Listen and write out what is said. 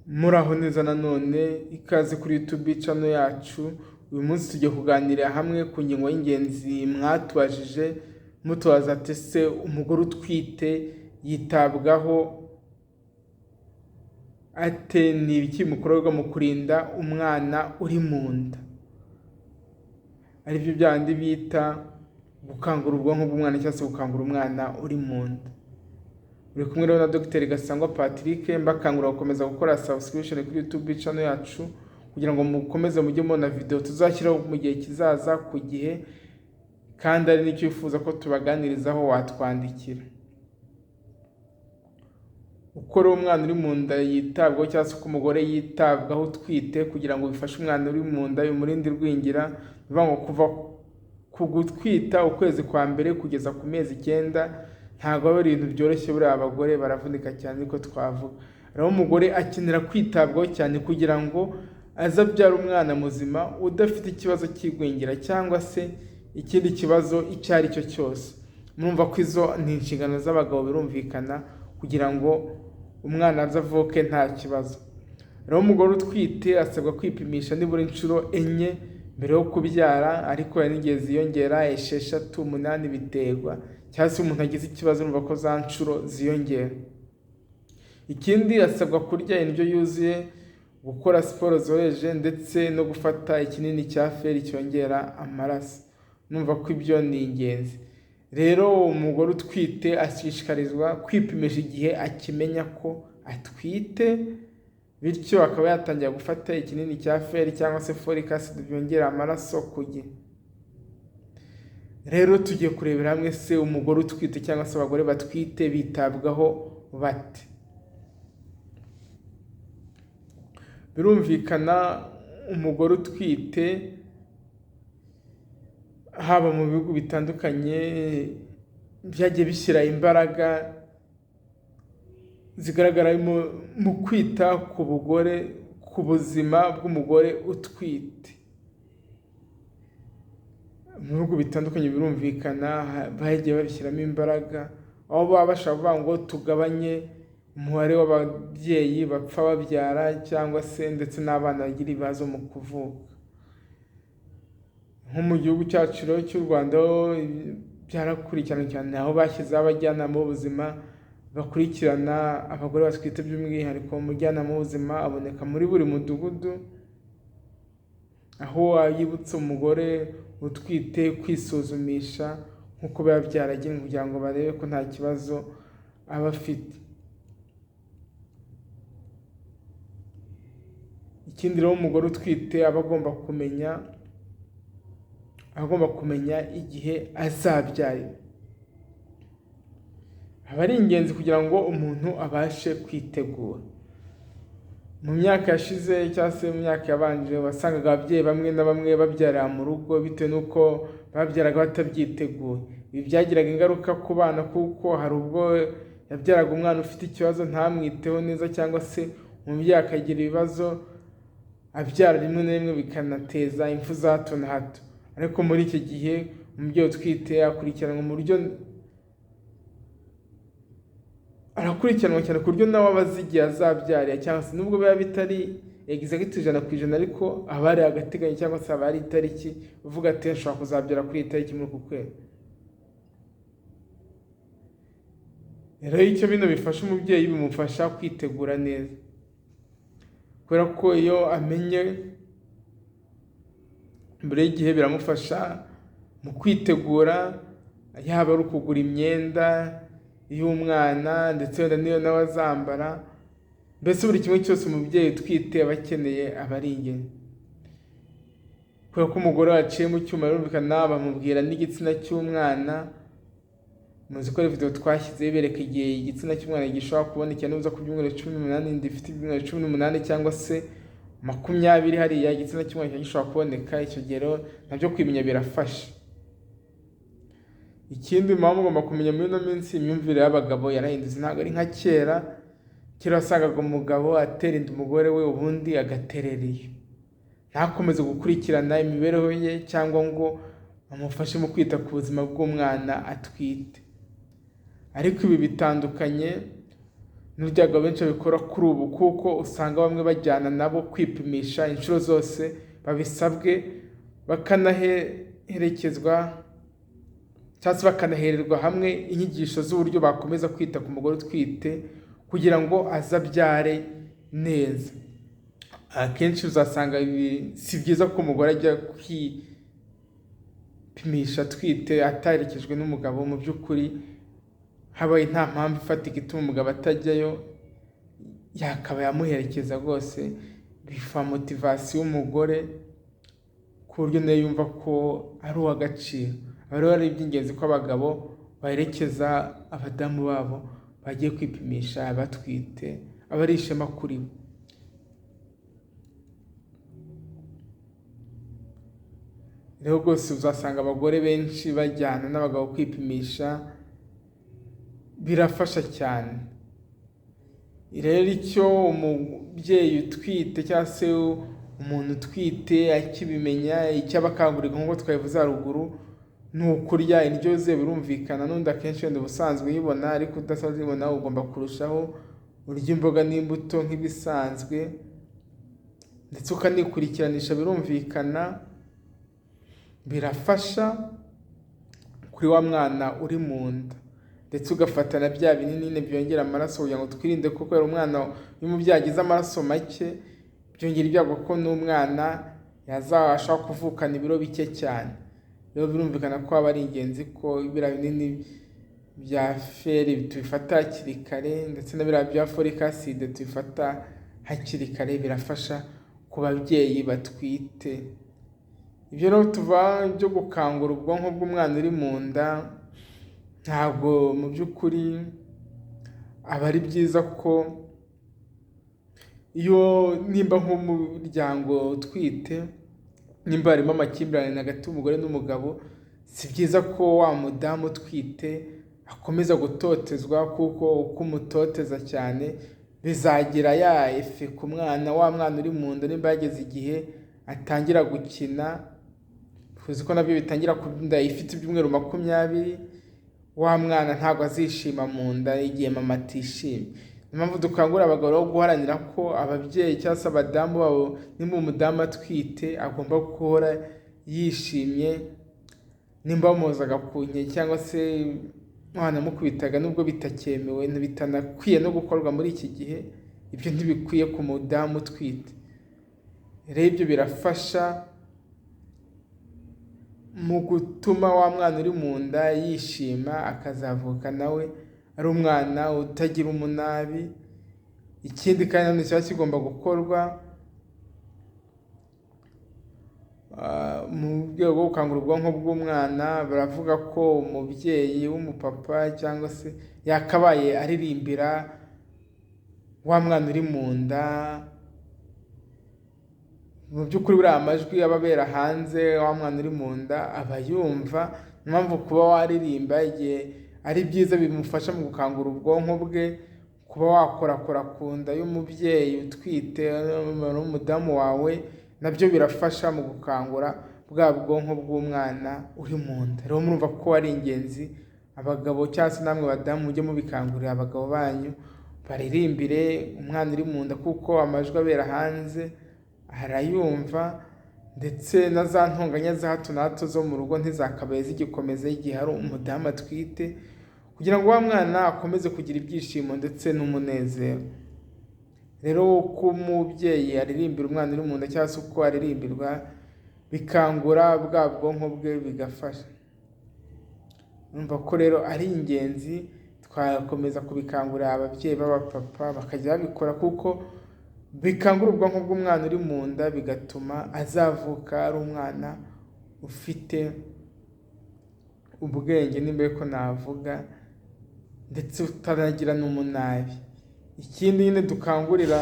Muraho neza nanone ikaze kuri YouTube channel yacu. Uyu munsi tugiye kuganirira hamwe ku ngingo y'ingenzi mwatubajije mutubaza ati se umugore utwite yitabwaho ate, ni ibiki bimukorerwa mu kurinda umwana uri mu nda, aribyo byandi bita gukangura ubwonko bw'umwana cyangwa se gukangura umwana uri mu nda. Uri kumwe rero na Dr Gasangwa Patrick, mbakangurira gukomeza gukora subscription kuri YouTube channel yacu kugira ngo mukomeze mujye mubona video tuzashyiraho mu gihe kizaza ku gihe, kandi ari nicyo wifuza ko tubaganirizaho watwandikira. Uko rero umwana uri mu nda yitabwaho cyangwa se uko umugore yitabwaho utwite kugira ngo bifashe umwana uri mu nda bimurinde igwingira, bivuga ngo kuva ku gutwita ukwezi kwa mbere kugeza ku mezi 9 ntabwo ari ibintu byoroshye. Buriya abagore baravunika cyane niko twavuga. Rero umugore akenera kwitabwaho cyane kugira ngo azabyara umwana muzima udafite ikibazo cy'igwingira cyangwa se ikindi kibazo icyo ari cyo cyose. Murumva ko izo ni inshingano z'abagabo, birumvikana, kugira ngo umwana azavuke nta kibazo. Rero umugore utwite asabwa kwipimisha nibura inshuro 4 mbere yo kubyara, ariko hari n'igihe ziyongera 6, 8 biterwa, cyangwa se umuntu agize ikibazo urumva ko za nshuro ziyongera. Ikindi asabwa kurya indyo yuzuye, gukora siporo zoroheje, ndetse no gufata ikinini cya feri cyongera amaraso. Numva ko ibyo ni ingenzi. Rero umugore utwite ashishikarizwa kwipimisha igihe akimenya ko atwite, bityo akaba yatangira gufata ikinini cya feri cyangwa se folic acid byongera amaraso ku gihe. Rero tugiye kurebera hamwe se umugore utwite cyangwa se abagore batwite bitabwaho bate. Birumvikana umugore utwite haba mu bihugu bitandukanye byagiye bishyira imbaraga zigaragara mu kwita ku bugore, ku buzima bw'umugore utwite. Mu bihugu bitandukanye birumvikana bagiye babishyiramo imbaraga, aho baba bashaka kuvuga ngo tugabanye umubare w'ababyeyi bapfa babyara cyangwa se ndetse n'abana bagira ibibazo mu kuvuka. Nko mu gihugu cyacu cy'u Rwanda byarakurikirana cyane, aho bashyizeho abajyanama b'ubuzima bakurikirana abagore batwite. By'umwihariko umujyanama w'ubuzima aboneka muri buri mudugudu, aho yibutsa umugore utwite kwisuzumisha nk'uko biba byaragenwe kugira ngo barebe ko nta kibazo aba afite. Ikindi rero umugore utwite aba agomba kumenya igihe azabyarira. Aba ari ingenzi kugira ngo umuntu abashe kwitegura. Mu myaka yashize cyangwa se mu myaka yabanje wasangaga ababyeyi bamwe na bamwe babyarira mu rugo bitewe n'uko babyaraga batabyiteguye. Ibi byagiraga ingaruka ku bana, kuko hari ubwo yabyaraga umwana ufite ikibazo ntamwiteho neza, cyangwa se umubyeyi akagira ibibazo abyara rimwe na rimwe bikanateza impfu za hato na hato. Ariko muri iki gihe umubyeyi utwite akurikiranwa cyane ku buryo nawe aba azi igihe azabyarira, cyangwa se nubwo biba bitari exact 100%, ariko aba ari agateganyo cyangwa se aba ari itariki uvuga ati nshobora kuzabyara kuri iyi tariki muri uku kwezi. Rero icyo bino bifasha umubyeyi bimufasha kwitegura neza, kubera ko iyo amenye mbere y'igihe biramufasha mu kwitegura, yaba ari ukugura imyenda y'umwana ndetse wenda niyo nawe azambara. Mbese buri kimwe cyose umubyeyi utwite aba akeneye aba ari ingenzi, kubera ko umugore waciye mu cyuma birumvikana bamubwira n'igitsina cy'umwana. Muzi ko video twashyizeho bereka igihe igitsina cy'umwana gishobora kubonekera n'uza ku byumweru 18, indi ifite ibyumweru 18 cyangwa se 20 hariya igitsina cy'umwana gishobora kuboneka. Icyo gihe rero nabyo kwimenya birafasha. Ikindi mugomba kumenya muri ino minsi imyumvire y'abagabo yarahindutse, ntabwo ari nka kera. Kera wasangaga umugabo atera inda umugore we ubundi agaterereye, ntakomeze gukurikirana imibereho ye cyangwa ngo amufashe mu kwita ku buzima bw'umwana atwite. Ariko ibi bitandukanye n'urwego benshi babikora kuri ubu, kuko usanga bamwe bajyana nabo kwipimisha inshuro zose babisabwe, bakanaherekezwa cyangwa se bakanahererwa hamwe inyigisho z'uburyo bakomeza kwita ku mugore utwite kugira ngo azabyare neza. Akenshi uzasanga si byiza ko umugore ajya kwipimisha atwite ataherekejwe n'umugabo. Mu by'ukuri habaye nta mpamvu ifatika ituma umugabo atajyayo, yakaba yamuherekeza rwose, bifa motivasiyo y'umugore ku buryo nawe yumva ko ari uw'agaciro. Rero ari iby'ingenzi ko abagabo baherekeza abadamu babo bagiye kwipimisha batwite, aba ari ishema kuri bo. Rero rwose uzasanga abagore benshi bajyana n'abagabo kwipimisha, birafasha cyane. Rero icyo umubyeyi utwite cyangwa se umuntu utwite akibimenya, icyo aba akangurirwa nk'uko twabivuze haruguru, ni ukurya indyo yuzuye. Birumvikana n'undi akenshi wenda ubusanzwe uyibona, ariko udasanzwe uyibona ugomba kurushaho urya imboga n'imbuto nk'ibisanzwe, ndetse ukanikurikiranisha. Birumvikana birafasha kuri wa mwana uri mu nda, ndetse ugafata na bya binini byongera amaraso kugira ngo twirinde ko kubera umwana iyo umubyeyi agize amaraso make byongera ibyago ko n'umwana yazabasha kuvukana ibiro bike cyane. Rero birumvikana ko aba ari ingenzi ko biriya binini bya feri tubifata hakiri kare, ndetse na biriya bya folic acid tubifata hakiri kare, birafasha ku babyeyi batwite. Ibyo rero tuva byo gukangura ubwonko bw'umwana uri mu nda, ntabwo mu by'ukuri aba ari byiza ko iyo nimba nk'umuryango utwite, nimba harimo amakimbirane hagati y'umugore n'umugabo, si byiza ko wa mudamu utwite akomeza gutotezwa, kuko uko umutoteza cyane bizagira ya efe ku mwana. Wa mwana uri mu nda nimba yageze igihe atangira gukina, tuzi ko nabyo bitangira ku nda ifite ibyumweru 20, wa mwana ntabwo azishima mu nda igihe mama atishimye. Niyo mpamvu dukangurira abagabo rero guharanira ko ababyeyi cyangwa se abadamu babo, nimba umudamu atwite agomba guhora yishimye. Nimba bamuhozaga ku nkeke cyangwa se mwanamukubitaga, nubwo bitakyemewe bitanakwiye no gukorwa muri iki gihe, ibyo ntibikwiye ku mudamu utwite. Rero ibyo birafasha mu gutuma wa mwana uri mu nda yishima, akazavuka nawe ari umwana utagira umunabi. Ikindi kandi nanone kiba kigomba gukorwa mu rwego rwo gukangura ubwonko bw'umwana. Baravuga ko umubyeyi w'umupapa cyangwa se yakabaye aririmbira wa mwana uri mu nda. Mu by'ukuri buriya amajwi aba abera hanze, wa mwana uri mu nda aba yumva. Niyo mpamvu kuba waririmba igihe ari byiza, bimufasha mu gukangura ubwonko bwe. Kuba wakorakora ku nda y'umubyeyi utwite n'umudamu wawe, nabyo birafasha mu gukangura bwa bwonko bw'umwana uri mu nda. Rero murumva ko ari ingenzi, abagabo cyangwa se namwe badamu mujye mubikangurira abagabo banyu, baririmbire umwana uri mu nda, kuko amajwi abera hanze arayumva, ndetse na za ntonganya za hato na hato zo mu rugo ntizakabaye zigikomeza igihe hari umudamu atwite, kugira ngo wa mwana akomeze kugira ibyishimo ndetse n'umunezero. Rero uko umubyeyi aririmbira umwana uri mu nda cyangwa se uko aririmbirwa, bikangura bwa bwonko bwe, bigafasha. Urumva ko rero ari ingenzi, twakomeza kubikangurira ababyeyi b'abapapa bakajya babikora, kuko bikangura ubwonko bw'umwana uri mu nda, bigatuma azavuka ari umwana ufite ubwenge, nimba ko navuga, ndetse utanagira n'umunabi. Ikindi nyine dukangurira